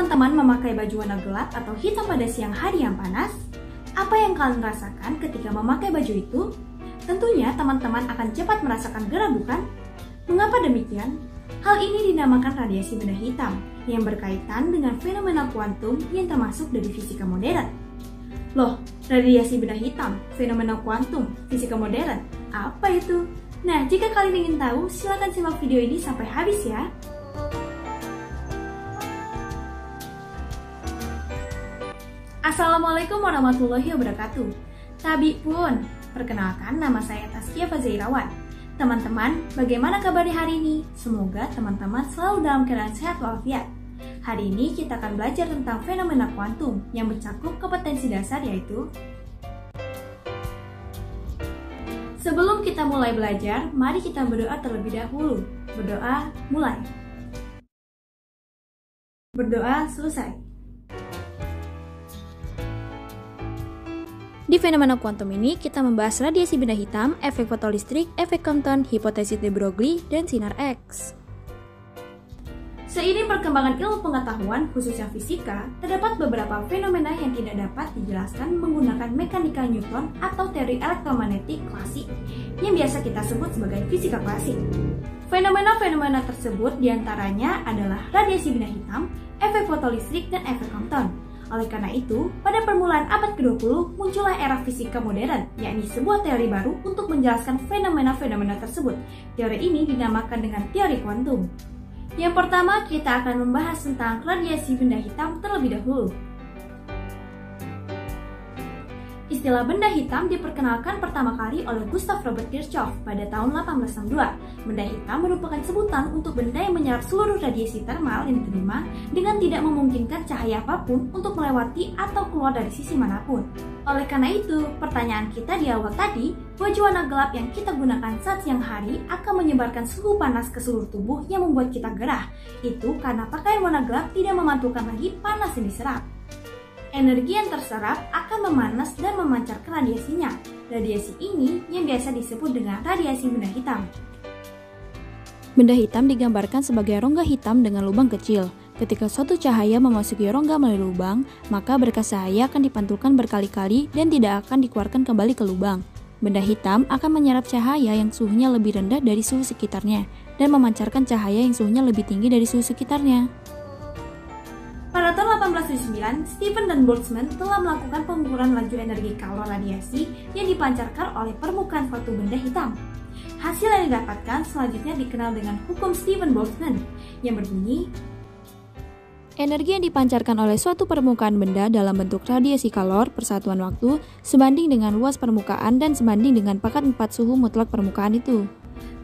teman-teman memakai baju warna gelap atau hitam pada siang hari yang panas? Apa yang kalian rasakan ketika memakai baju itu? Tentunya teman-teman akan cepat merasakan gerah, bukan? Mengapa demikian? Hal ini dinamakan radiasi benda hitam yang berkaitan dengan fenomena kuantum yang termasuk dari fisika modern. Loh, radiasi benda hitam, fenomena kuantum, fisika modern, apa itu? Nah, jika kalian ingin tahu, silakan simak video ini sampai habis ya. Assalamualaikum warahmatullahi wabarakatuh. Tabi pun, perkenalkan nama saya Taskia Fazairawan. Teman-teman, bagaimana kabarnya hari ini? Semoga teman-teman selalu dalam keadaan sehat walafiat. Hari ini kita akan belajar tentang fenomena kuantum yang mencakup kompetensi dasar yaitu. Sebelum kita mulai belajar, mari kita berdoa terlebih dahulu. Berdoa, mulai. Berdoa, selesai. Di fenomena kuantum ini, kita membahas radiasi benda hitam, efek fotolistrik, efek Compton, hipotesis de Broglie, dan sinar X. Seiring perkembangan ilmu pengetahuan, khususnya fisika, terdapat beberapa fenomena yang tidak dapat dijelaskan menggunakan mekanika Newton atau teori elektromagnetik klasik, yang biasa kita sebut sebagai fisika klasik. Fenomena-fenomena tersebut diantaranya adalah radiasi benda hitam, efek fotolistrik, dan efek Compton. Oleh karena itu, pada permulaan abad ke-20 muncullah era fisika modern, yakni sebuah teori baru untuk menjelaskan fenomena-fenomena tersebut. Teori ini dinamakan dengan teori kuantum. Yang pertama, kita akan membahas tentang radiasi benda hitam terlebih dahulu. Istilah benda hitam diperkenalkan pertama kali oleh Gustav Robert Kirchhoff pada tahun 1862. Benda hitam merupakan sebutan untuk benda yang menyerap seluruh radiasi termal yang diterima dengan tidak memungkinkan cahaya apapun untuk melewati atau keluar dari sisi manapun. Oleh karena itu, pertanyaan kita di awal tadi, baju warna gelap yang kita gunakan saat siang hari akan menyebarkan suhu panas ke seluruh tubuh yang membuat kita gerah. Itu karena pakaian warna gelap tidak memantulkan lagi panas yang diserap. Energi yang terserap akan memanas dan memancarkan radiasinya. Radiasi ini yang biasa disebut dengan radiasi benda hitam. Benda hitam digambarkan sebagai rongga hitam dengan lubang kecil. Ketika suatu cahaya memasuki rongga melalui lubang, maka berkas cahaya akan dipantulkan berkali-kali dan tidak akan dikeluarkan kembali ke lubang. Benda hitam akan menyerap cahaya yang suhunya lebih rendah dari suhu sekitarnya dan memancarkan cahaya yang suhunya lebih tinggi dari suhu sekitarnya. Pada tahun 1879, Stephen dan Boltzmann telah melakukan pengukuran laju energi kalor radiasi yang dipancarkan oleh permukaan suatu benda hitam. Hasil yang didapatkan selanjutnya dikenal dengan hukum Stephen-Boltzmann, yang berbunyi, energi yang dipancarkan oleh suatu permukaan benda dalam bentuk radiasi kalor persatuan waktu sebanding dengan luas permukaan dan sebanding dengan pangkat 4 suhu mutlak permukaan itu.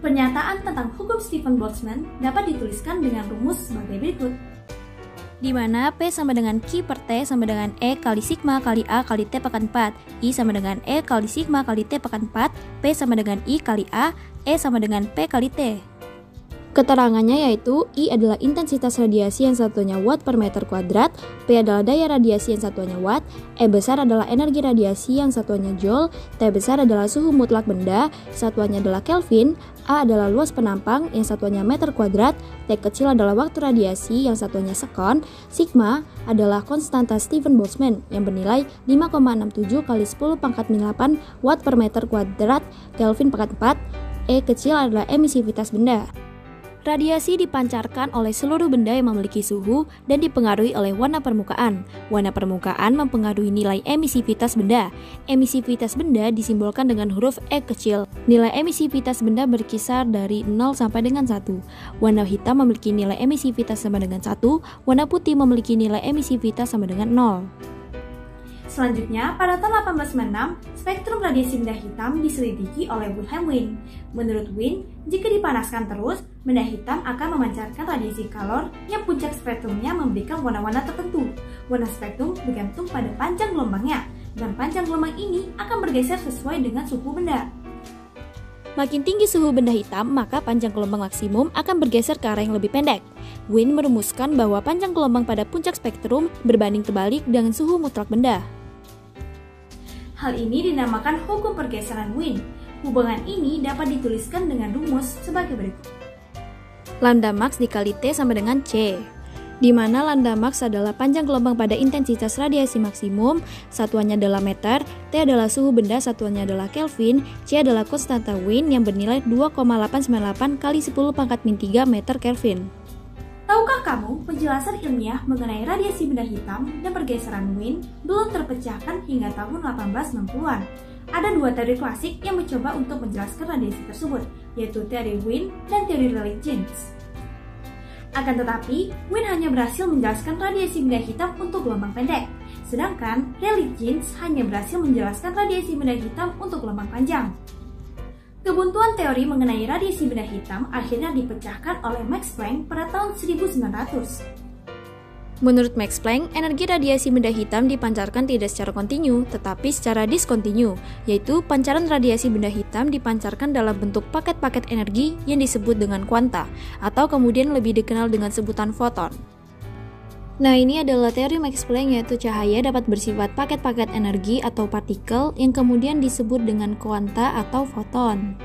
Pernyataan tentang hukum Stephen-Boltzmann dapat dituliskan dengan rumus sebagai berikut, di mana P sama dengan Q per T sama dengan E kali sigma kali A kali T pangkat 4, I sama dengan E kali sigma kali T pangkat 4, P sama dengan I kali A, E sama dengan P kali T. Keterangannya yaitu I adalah intensitas radiasi yang satuannya watt per meter kuadrat, P adalah daya radiasi yang satuannya watt, E besar adalah energi radiasi yang satuannya joule, T besar adalah suhu mutlak benda, satuannya adalah Kelvin, A adalah luas penampang yang satuannya meter kuadrat, T kecil adalah waktu radiasi yang satuannya sekon, sigma adalah konstanta Stephen-Boltzmann yang bernilai 5,67 kali 10 pangkat 8 watt per meter kuadrat, Kelvin pangkat 4, E kecil adalah emisivitas benda. Radiasi dipancarkan oleh seluruh benda yang memiliki suhu dan dipengaruhi oleh warna permukaan. Warna permukaan mempengaruhi nilai emisivitas benda. Emisivitas benda disimbolkan dengan huruf E kecil. Nilai emisivitas benda berkisar dari 0 sampai dengan 1. Warna hitam memiliki nilai emisivitas sama dengan 1, warna putih memiliki nilai emisivitas sama dengan 0. Selanjutnya, pada tahun 1896, spektrum radiasi benda hitam diselidiki oleh Wilhelm Wien. Menurut Wien, jika dipanaskan terus, benda hitam akan memancarkan radiasi kalor yang puncak spektrumnya memberikan warna-warna tertentu. Warna spektrum bergantung pada panjang gelombangnya, dan panjang gelombang ini akan bergeser sesuai dengan suhu benda. Makin tinggi suhu benda hitam, maka panjang gelombang maksimum akan bergeser ke arah yang lebih pendek. Wien merumuskan bahwa panjang gelombang pada puncak spektrum berbanding terbalik dengan suhu mutlak benda. Hal ini dinamakan hukum pergeseran Wien. Hubungan ini dapat dituliskan dengan rumus sebagai berikut. Lambda max dikali T sama dengan C. di mana lambda max adalah panjang gelombang pada intensitas radiasi maksimum, satuannya adalah meter, T adalah suhu benda, satuannya adalah Kelvin, C adalah konstanta Wien yang bernilai 2,898 kali 10⁻³ meter Kelvin. Tahukah kamu penjelasan ilmiah mengenai radiasi benda hitam dan pergeseran Wien belum terpecahkan hingga tahun 1860-an? Ada dua teori klasik yang mencoba untuk menjelaskan radiasi tersebut, yaitu teori Wien dan teori Rayleigh-Jeans. Akan tetapi, Wien hanya berhasil menjelaskan radiasi benda hitam untuk gelombang pendek, sedangkan Rayleigh-Jeans hanya berhasil menjelaskan radiasi benda hitam untuk gelombang panjang. Kebuntuan teori mengenai radiasi benda hitam akhirnya dipecahkan oleh Max Planck pada tahun 1900. Menurut Max Planck, energi radiasi benda hitam dipancarkan tidak secara kontinu, tetapi secara diskontinu, yaitu pancaran radiasi benda hitam dipancarkan dalam bentuk paket-paket energi yang disebut dengan kuanta, atau kemudian lebih dikenal dengan sebutan foton. Nah, ini adalah teori Max Planck, yaitu cahaya dapat bersifat paket-paket energi atau partikel yang kemudian disebut dengan kuanta atau foton.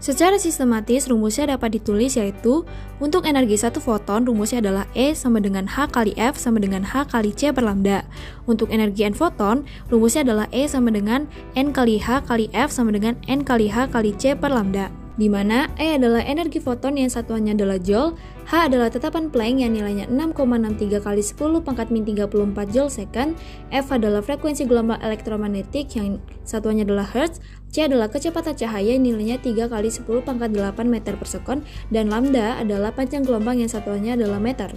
Secara sistematis, rumusnya dapat ditulis yaitu untuk energi satu foton, rumusnya adalah E sama dengan H kali F sama dengan H kali C per lambda. Untuk energi N foton, rumusnya adalah E sama dengan N kali H kali F sama dengan N kali H kali C per lambda. Di mana E adalah energi foton yang satuannya adalah Joule, H adalah tetapan Planck yang nilainya 6,63 kali 10⁻34 Joule second, F adalah frekuensi gelombang elektromagnetik yang satuannya adalah Hertz, C adalah kecepatan cahaya yang nilainya 3 kali 10⁸ meter per sekon, dan lambda adalah panjang gelombang yang satuannya adalah meter.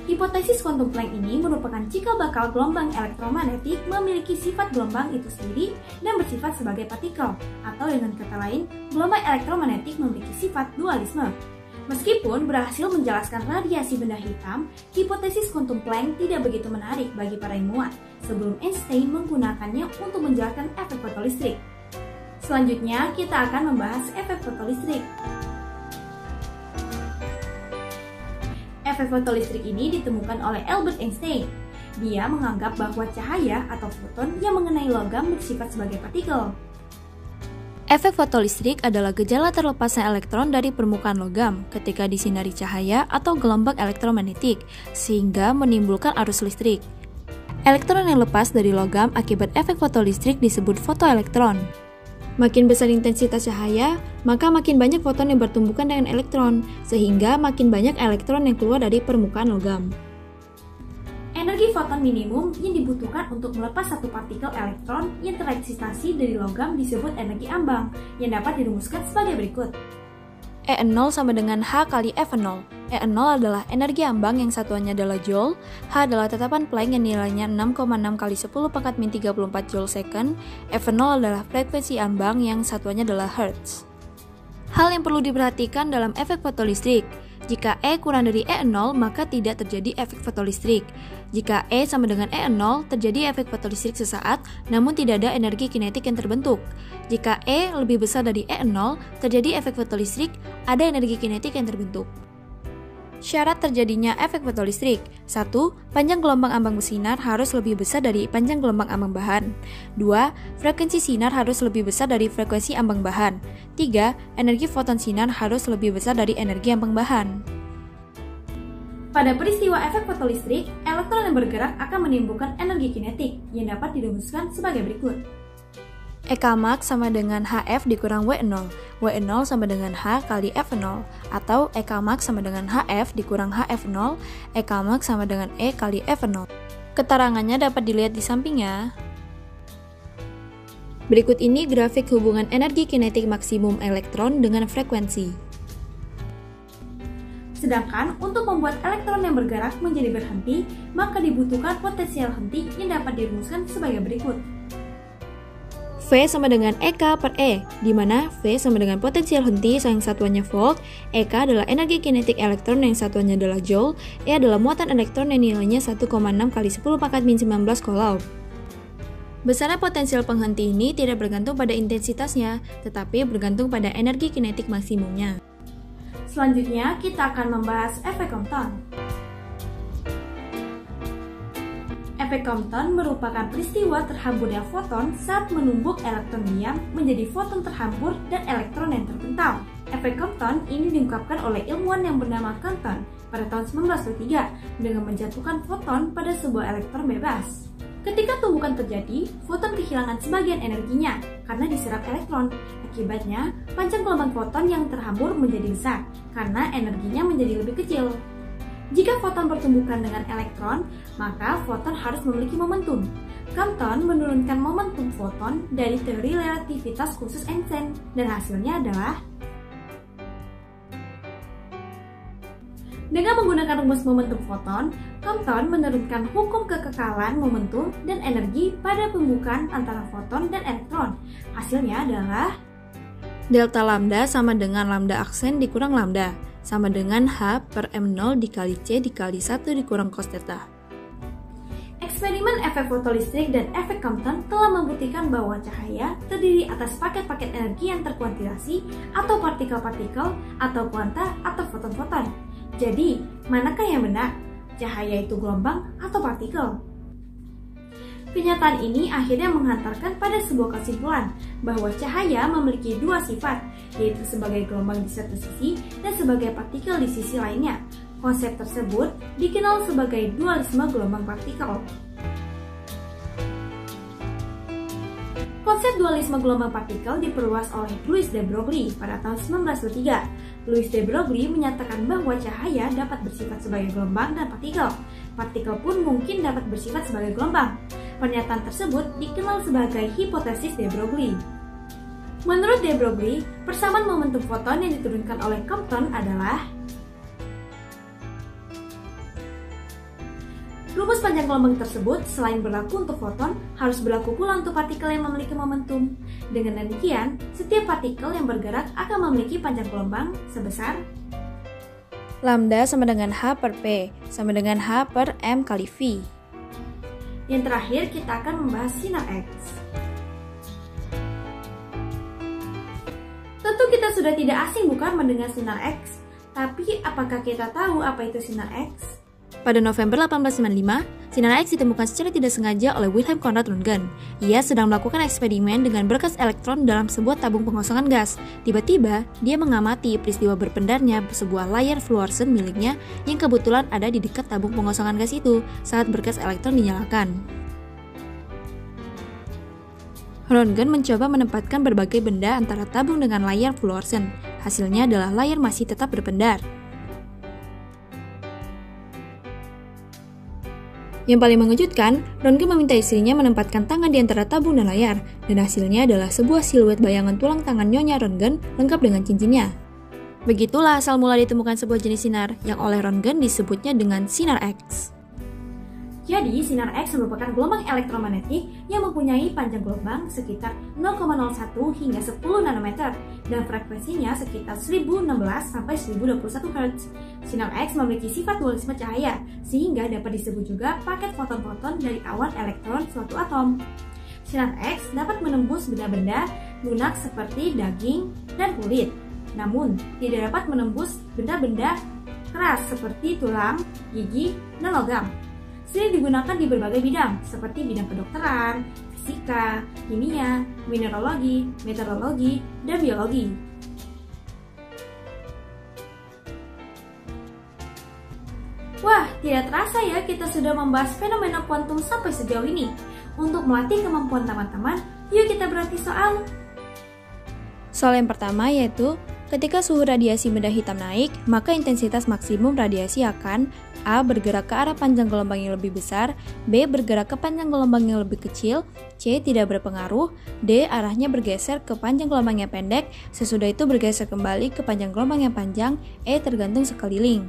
Hipotesis kuantum Planck ini merupakan cikal bakal gelombang elektromagnetik memiliki sifat gelombang itu sendiri dan bersifat sebagai partikel, atau dengan kata lain, gelombang elektromagnetik memiliki sifat dualisme. Meskipun berhasil menjelaskan radiasi benda hitam, hipotesis kuantum Planck tidak begitu menarik bagi para ilmuwan sebelum Einstein menggunakannya untuk menjelaskan efek fotolistrik. Selanjutnya, kita akan membahas efek fotolistrik. Efek fotolistrik ini ditemukan oleh Albert Einstein. Dia menganggap bahwa cahaya atau foton yang mengenai logam bersifat sebagai partikel. Efek fotolistrik adalah gejala terlepasnya elektron dari permukaan logam ketika disinari cahaya atau gelombang elektromagnetik, sehingga menimbulkan arus listrik. Elektron yang lepas dari logam akibat efek fotolistrik disebut fotoelektron. Makin besar intensitas cahaya, maka makin banyak foton yang bertumbukan dengan elektron, sehingga makin banyak elektron yang keluar dari permukaan logam. Energi foton minimum yang dibutuhkan untuk melepas satu partikel elektron yang tereksitasi dari logam disebut energi ambang, yang dapat dirumuskan sebagai berikut. E0 sama dengan H kali F0. E0 adalah energi ambang yang satuannya adalah Joule, H adalah tetapan Planck yang nilainya 6,6 kali 10⁻34 Joule second, F0 adalah frekuensi ambang yang satuannya adalah Hertz. Hal yang perlu diperhatikan dalam efek fotolistrik, jika E kurang dari E0 maka tidak terjadi efek fotolistrik. Jika E sama dengan E0 terjadi efek fotolistrik sesaat, namun tidak ada energi kinetik yang terbentuk. Jika E lebih besar dari E0 terjadi efek fotolistrik, ada energi kinetik yang terbentuk. Syarat terjadinya efek fotolistrik: 1. Panjang gelombang ambang bersinar harus lebih besar dari panjang gelombang ambang bahan. 2. Frekuensi sinar harus lebih besar dari frekuensi ambang bahan. 3. Energi foton sinar harus lebih besar dari energi ambang bahan. Pada peristiwa efek fotolistrik, elektron yang bergerak akan menimbulkan energi kinetik yang dapat dirumuskan sebagai berikut. EK max sama dengan HF dikurang W0, W0 sama dengan H kali F0, atau EK max sama dengan HF dikurang HF0, EK max sama dengan E kali F0. Keterangannya dapat dilihat di sampingnya. Berikut ini grafik hubungan energi kinetik maksimum elektron dengan frekuensi. Sedangkan untuk membuat elektron yang bergerak menjadi berhenti, maka dibutuhkan potensial henti yang dapat dirumuskan sebagai berikut. V sama dengan EK per E, di mana V sama dengan potensial henti yang satuannya volt, EK adalah energi kinetik elektron yang satuannya adalah Joule, E adalah muatan elektron yang nilainya 1,6 kali 10⁻⁻19 Coulomb. Besarnya potensial penghenti ini tidak bergantung pada intensitasnya, tetapi bergantung pada energi kinetik maksimumnya. Selanjutnya, kita akan membahas efek Compton. Efek Efek Compton merupakan peristiwa terhamburnya foton saat menumbuk elektron diam menjadi foton terhambur dan elektron yang terpental. Efek Compton ini diungkapkan oleh ilmuwan yang bernama Compton pada tahun 1923 dengan menjatuhkan foton pada sebuah elektron bebas. Ketika tumbukan terjadi, foton kehilangan sebagian energinya karena diserap elektron. Akibatnya, panjang gelombang foton yang terhambur menjadi besar karena energinya menjadi lebih kecil. Jika foton bertumbukan dengan elektron, maka foton harus memiliki momentum. Compton menurunkan momentum foton dari teori relativitas khusus Einstein, dan hasilnya adalah dengan menggunakan rumus momentum foton, Compton menurunkan hukum kekekalan momentum dan energi pada pembukaan antara foton dan elektron. Hasilnya adalah delta lambda sama dengan lambda aksen dikurang lambda, sama dengan H per M0 dikali C dikali 1 dikurang cos theta. Eksperimen efek fotolistrik dan efek Compton telah membuktikan bahwa cahaya terdiri atas paket-paket energi yang terkuantisasi atau partikel-partikel atau kuanta atau foton-foton. Jadi, manakah yang benar? Cahaya itu gelombang atau partikel? Kenyataan ini akhirnya menghantarkan pada sebuah kesimpulan bahwa cahaya memiliki dua sifat, yaitu sebagai gelombang di satu sisi dan sebagai partikel di sisi lainnya. Konsep tersebut dikenal sebagai dualisme gelombang partikel. Konsep dualisme gelombang partikel diperluas oleh Louis de Broglie pada tahun 1903. Louis de Broglie menyatakan bahwa cahaya dapat bersifat sebagai gelombang dan partikel. Partikel pun mungkin dapat bersifat sebagai gelombang. Pernyataan tersebut dikenal sebagai hipotesis de Broglie. Menurut de Broglie, persamaan momentum foton yang diturunkan oleh Compton adalah rumus panjang gelombang tersebut selain berlaku untuk foton, harus berlaku pula untuk partikel yang memiliki momentum. Dengan demikian, setiap partikel yang bergerak akan memiliki panjang gelombang sebesar lambda sama dengan H per P, sama dengan H per M kali V. Yang terakhir, kita akan membahas sinar X. Tentu kita sudah tidak asing bukan mendengar sinar X, tapi apakah kita tahu apa itu sinar X? Pada November 1895, sinar X ditemukan secara tidak sengaja oleh Wilhelm Conrad Röntgen. Ia sedang melakukan eksperimen dengan berkas elektron dalam sebuah tabung pengosongan gas. Tiba-tiba, dia mengamati peristiwa berpendarnya sebuah layar fluoresen miliknya yang kebetulan ada di dekat tabung pengosongan gas itu saat berkas elektron dinyalakan. Röntgen mencoba menempatkan berbagai benda antara tabung dengan layar fluoresen. Hasilnya adalah layar masih tetap berpendar. Yang paling mengejutkan, Röntgen meminta istrinya menempatkan tangan di antara tabung dan layar, dan hasilnya adalah sebuah siluet bayangan tulang tangan Nyonya Röntgen lengkap dengan cincinnya. Begitulah asal mula ditemukan sebuah jenis sinar yang oleh Röntgen disebutnya dengan sinar X. Jadi, sinar X merupakan gelombang elektromagnetik yang mempunyai panjang gelombang sekitar 0,01 hingga 10 nanometer dan frekuensinya sekitar 1016 sampai 1021 Hz. Sinar X memiliki sifat dualisme cahaya, sehingga dapat disebut juga paket foton-foton dari awan elektron suatu atom. Sinar X dapat menembus benda-benda lunak seperti daging dan kulit, namun tidak dapat menembus benda-benda keras seperti tulang, gigi, dan logam. Sering digunakan di berbagai bidang, seperti bidang kedokteran, fisika, kimia, mineralogi, meteorologi, dan biologi. Wah, tidak terasa ya kita sudah membahas fenomena kuantum sampai sejauh ini. Untuk melatih kemampuan teman-teman, yuk kita berarti soal. Soal yang pertama yaitu, ketika suhu radiasi benda hitam naik, maka intensitas maksimum radiasi akan A. Bergerak ke arah panjang gelombang yang lebih besar, B. Bergerak ke panjang gelombang yang lebih kecil, C. Tidak berpengaruh, D. Arahnya bergeser ke panjang gelombang yang pendek, sesudah itu bergeser kembali ke panjang gelombang yang panjang, E. Tergantung sekeliling.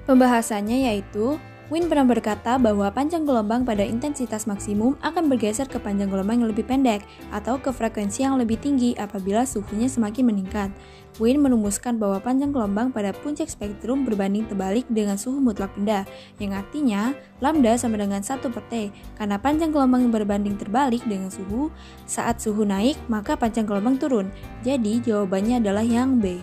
Pembahasannya yaitu, Wien pernah berkata bahwa panjang gelombang pada intensitas maksimum akan bergeser ke panjang gelombang yang lebih pendek atau ke frekuensi yang lebih tinggi apabila suhunya semakin meningkat. Wien merumuskan bahwa panjang gelombang pada puncak spektrum berbanding terbalik dengan suhu mutlak benda, yang artinya lambda sama dengan 1 per T. Karena panjang gelombang yang berbanding terbalik dengan suhu, saat suhu naik maka panjang gelombang turun. Jadi jawabannya adalah yang B.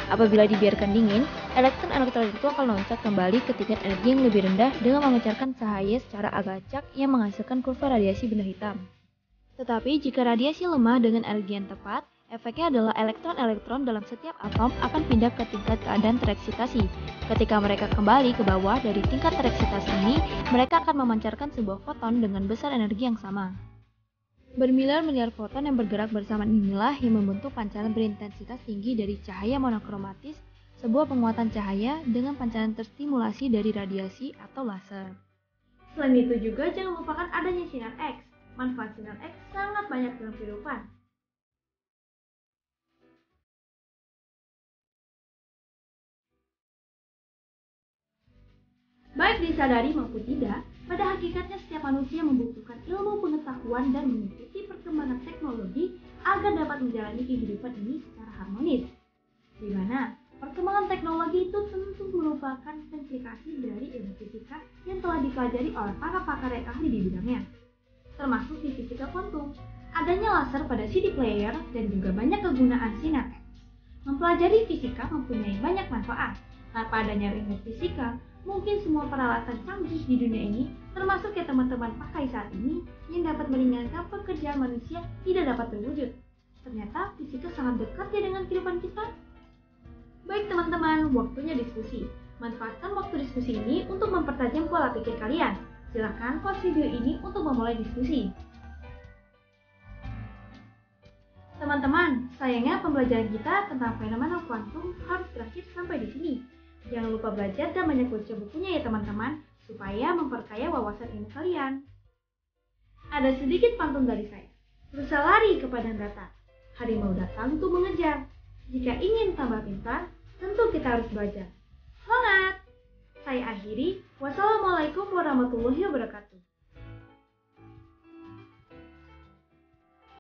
Apabila dibiarkan dingin, elektron-elektron itu akan loncat kembali ke tingkat energi yang lebih rendah dengan memancarkan cahaya secara agak acak yang menghasilkan kurva radiasi benda hitam. Tetapi jika radiasi lemah dengan energi yang tepat, efeknya adalah elektron-elektron dalam setiap atom akan pindah ke tingkat keadaan tereksitasi. Ketika mereka kembali ke bawah dari tingkat tereksitasi ini, mereka akan memancarkan sebuah foton dengan besar energi yang sama. Bermiliar-miliar foton yang bergerak bersamaan inilah yang membentuk pancaran berintensitas tinggi dari cahaya monokromatis, sebuah penguatan cahaya dengan pancaran terstimulasi dari radiasi atau laser. Selain itu juga jangan lupakan adanya sinar X. Manfaat sinar X sangat banyak dalam kehidupan. Baik disadari maupun tidak, pada hakikatnya setiap manusia membutuhkan ilmu pengetahuan dan mengikuti perkembangan teknologi agar dapat menjalani kehidupan ini secara harmonis. Di mana perkembangan teknologi itu tentu merupakan implikasi dari ilmu fisika yang telah dipelajari oleh para pakar yang ahli di bidangnya, termasuk di fisika kuantum. Adanya laser pada CD player dan juga banyak kegunaan sinar X. Mempelajari fisika mempunyai banyak manfaat. Tanpa adanya ilmu fisika, mungkin semua peralatan canggih di dunia ini, termasuk yang teman-teman pakai saat ini, yang dapat meringankan pekerjaan manusia tidak dapat terwujud. Ternyata fisika sangat dekat ya dengan kehidupan kita. Baik teman-teman, waktunya diskusi. Manfaatkan waktu diskusi ini untuk mempertajam pola pikir kalian. Silahkan pause video ini untuk memulai diskusi. Teman-teman, sayangnya pembelajaran kita tentang fenomena kuantum harus berakhir sampai di sini. Jangan lupa belajar dan banyak baca bukunya ya teman-teman, supaya memperkaya wawasan ilmu kalian. Ada sedikit pantun dari saya. Berusaha lari ke padang datar. Harimau datang untuk mengejar. Jika ingin tambah pintar, tentu kita harus belajar. Semangat! Saya akhiri. Wassalamualaikum warahmatullahi wabarakatuh.